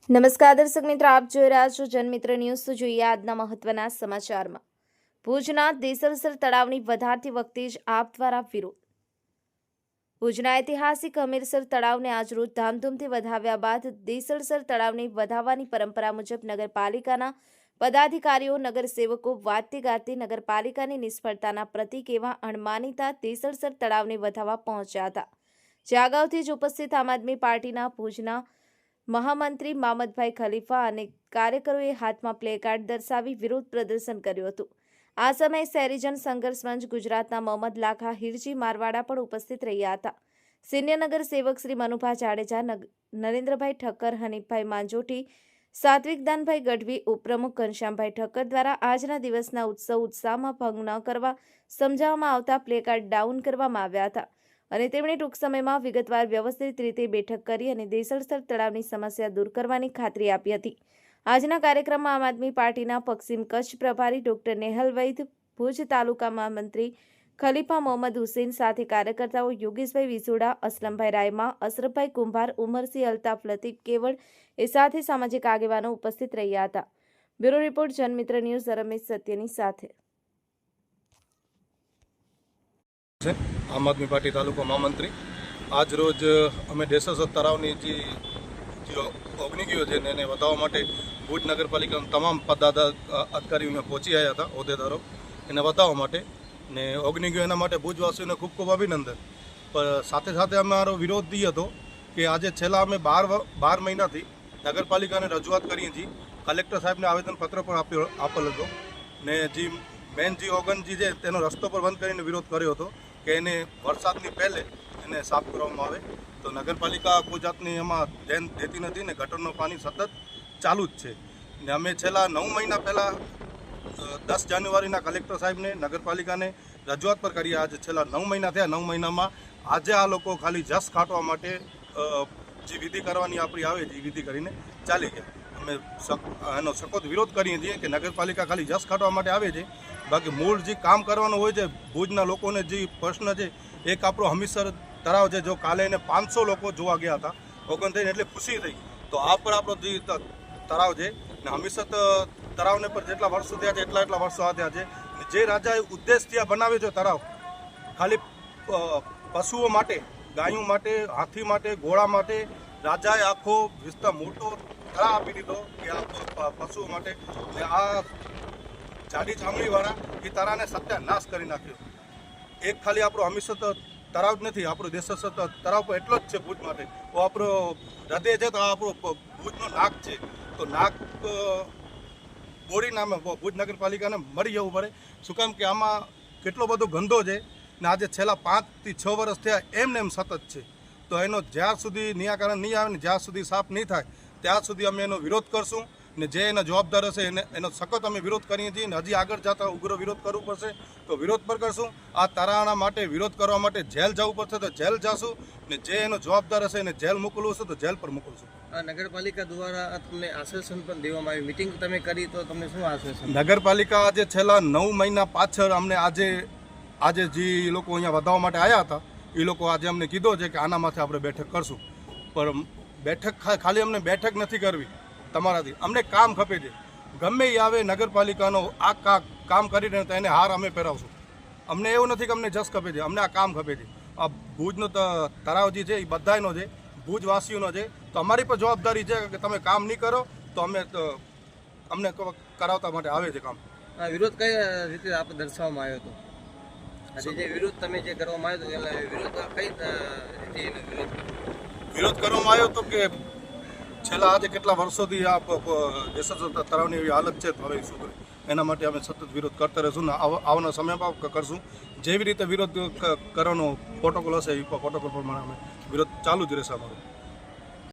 નમસ્કાર દર્શક મિત્રો, આપ જોઈ રહ્યા છો જનમિત્ર ન્યૂઝ. તો જોઈએ આજના મહત્વના સમાચારમાં. ભુજના દેસલસર તળાવની વધારતી વખતે જ આપ દ્વારા વિરોધ. ભુજના ઐતિહાસિક હમીરસર તળાવને આજરોજ ધામધૂમથી વધાવ્યા બાદ દેસલસર તળાવને વધાવવાની પરંપરા મુજબ નગરપાલિકાના પદાધિકારીઓ, નગરસેવકો વાતે ગાતે નગરપાલિકાની નિષ્ફળતાના પ્રતીક એવા અણમાનીતા દેસલસર તળાવને વધાવવા પહોંચ્યા હતા. જે અગાઉથી જ ઉપસ્થિત આમ આદમી પાર્ટીના ભુજના મહામંત્રી મામદભાઈ ખલીફા અને કાર્યકરોએ હાથમાં પ્લેકાર્ડ દર્શાવી વિરોધ પ્રદર્શન કર્યું હતું. આ સમયે શહેરીજન સંઘર્ષ મંચ ગુજરાતના મોહમ્મદ લાખા હિરજી મારવાડા પણ ઉપસ્થિત રહ્યા હતા. સિનિયર નગર સેવક શ્રી મનુભા જાડેજા, નરેન્દ્રભાઈ ઠક્કર, હનીફભાઈ માંજોટી, સાત્વિકદાનભાઈ ગઢવી, ઉપપ્રમુખ ઘનશ્યામભાઈ ઠક્કર દ્વારા આજના દિવસના ઉત્સાહમાં ભંગ ન કરવા સમજાવવામાં આવતા પ્લેકાર્ડ ડાઉન કરવામાં આવ્યા હતા અને તેમણે ટૂંક સમયમાં વિગતવાર વ્યવસ્થિત રીતે બેઠક કરી અને દેસલસર તળાવની સમસ્યા દૂર કરવાની ખાતરી આપી હતી. આજના કાર્યક્રમમાં આમ આદમી પાર્ટીના પશ્ચિમ કચ્છ પ્રભારી ડોક્ટર નેહલ વૈદ, ભુજ તાલુકા મહામંત્રી ખલીફા મોહમ્મદ હુસેન સાથે કાર્યકર્તાઓ યોગેશભાઈ વિસોડા, અસલમભાઈ રાયમા, અશરફભાઈ કુંભાર, ઉમરસિંહ અલ્તાફ, લતીફ કેવડ એ સાથે સામાજિક આગેવાનો ઉપસ્થિત રહ્યા હતા. Bureau report, Janmitra news. Ramesh સત્યની સાથે. આમ આદમી પાર્ટી તાલુકા મહામંત્રી. આજ રોજ અમે દેસલસર તળાવની જે ઓગની ગયો છે એને વધારવા માટે ભુજ નગરપાલિકાના તમામ અધિકારીઓને પહોંચી આવ્યા હતા, હોદ્દેદારો, એને વધારવા માટે ને ઓગની ગયો એના માટે ભુજવાસીઓને ખૂબ ખૂબ અભિનંદન. પણ સાથે સાથે અમારો વિરોધ એ હતો કે આજે છેલ્લા અમે 12 મહિનાથી નગરપાલિકાને રજૂઆત કરીએ છીએ. કલેક્ટર સાહેબને આવેદનપત્ર પણ આપેલ હતો ને જે મેન જે ઓગનજી છે તેનો રસ્તો પર બંધ કરીને વિરોધ કર્યો હતો કે એને વરસાદની પહેલે એને સાફ કરવામાં આવે. તો નગરપાલિકા કોઈ જાતની એમાં ધ્યાન દેતી નથી ને ગટરનું પાણી સતત ચાલુ જ છે. ને અમે છેલ્લા 9 મહિના પહેલાં 10 જાન્યુઆરીના કલેક્ટર સાહેબને નગરપાલિકાને રજૂઆત પર કરી. આજે છેલ્લા 9 મહિના થયા. 9 મહિનામાં આજે આ લોકો ખાલી જસ કાઢવા માટે જે વિધિ કરવાની આપણી આવે છે એ વિધિ કરીને ચાલી ગયા. અમે એનો સખત વિરોધ કરીએ છીએ કે નગરપાલિકા ખાલી જસ કાઢવા માટે આવે છે, બાકી મૂળ જે કામ કરવાનું હોય છે ભુજના લોકોને જે પ્રશ્ન છે. એક આપણો હમીરસર તળાવ છે, જો કાલે એને 500 લોકો જોવા ગયા હતા, ઓગન થઈને એટલે ખુશી થઈ. તો આ પર આપણો જે તળાવ છે ને હમીરસર તળાવને પર જેટલા વર્ષો થયા છે એટલા વર્ષો થયા છે. જે રાજાએ ઉદ્દેશથી આ બનાવ્યો છે તળાવ ખાલી પશુઓ માટે, ગાયો માટે, હાથી માટે, ઘોડા માટે રાજાએ આખો વિસ્તાર મોટો તળાવ આપી દીધો કે આ પશુઓ માટે. આ જાડી ચામડીવાળા એ તળાવને સત્યાનાશ કરી નાખ્યો. એક ખાલી આપણો હમીરસર તળાવ જ નથી, આપણો દેસલસર તળાવ પર એટલો જ છે ભુજ માટે. તો આપણો હૃદય છે, તો આપણો ભુજનો નાક છે. તો નાક બોરી નામે ભુજ નગરપાલિકાને મરી જવું પડે. શું કામ કે આમાં કેટલો બધો ગંદો છે ને આજે છેલ્લા 5 થી 6 વર્ષ થયા એમને એમ સતત છે. તો એનો જ્યાં સુધી નિરાકરણ નહીં આવે ને જ્યાં સુધી સાફ નહીં થાય ત્યાં સુધી અમે એનો વિરોધ કરશું ને જે એના જવાબદાર હશે એનો સખત અમે વિરોધ કરીએ છીએ. ને હજી આગળ જતા ઉગ્ર વિરોધ કરવું પડશે તો વિરોધ પર કરશું. આ તરાણા માટે વિરોધ કરવા માટે જેલ જવું પડશે તો જેલ જશું ને જે એનો જવાબદાર હશે એને જેલ મોકલવું હશે તો જેલ પર મોકલશું. નગરપાલિકા દ્વારા તમને આશ્વાસન પણ દેવામાં આવ્યું, મિટિંગ તમે કરી તો તમને શું આશ્વાસન? નગરપાલિકા આજે છેલ્લા 9 મહિના પાછળ અમને આજે જે લોકો અહીંયા વધારવા માટે આવ્યા હતા એ લોકો આજે અમને કીધો છે કે આના માથે આપણે બેઠક કરશું. પણ બેઠક ખાલી અમને બેઠક નથી કરવી તમારાથી, અમને કામ ખપે છે. ગમે એ આવે નગરપાલિકાનો આ કામ કરીને તો એને હાર અમે પહેરાવશું. અમને એવું નથી કે અમને જસ ખપે છે, અમને આ કામ ખપે છે. આ ભુજનો તળાવ જે છે એ બધાનો છે, ભુજવાસીઓનો છે. તો અમારી પર જવાબદારી છે કે તમે કામ નહીં કરો તો અમને કરાવતા માટે આવે છે કામ. વિરોધ કઈ રીતે આપણે દર્શાવવામાં આવ્યો હતો? આજે જે વિરોધ તમે જે કરવામાં આવ્યો હતો વિરોધ કઈ રીતે વિરોધ કરવામાં આવ્યો હતો કે છેલ્લા આજે કેટલા વર્ષોથી આ દેસલસર તળાવની એવી હાલત છે, હવે સુધરે એના માટે અમે સતત વિરોધ કરતા રહીશું ને આવવાના સમયમાં કરશું. જેવી રીતે વિરોધ કરવાનો પ્રોટોકોલ હશે એ પ્રોટોકોલ પ્રમાણે અમે વિરોધ ચાલુ જ રહેશે અમારો.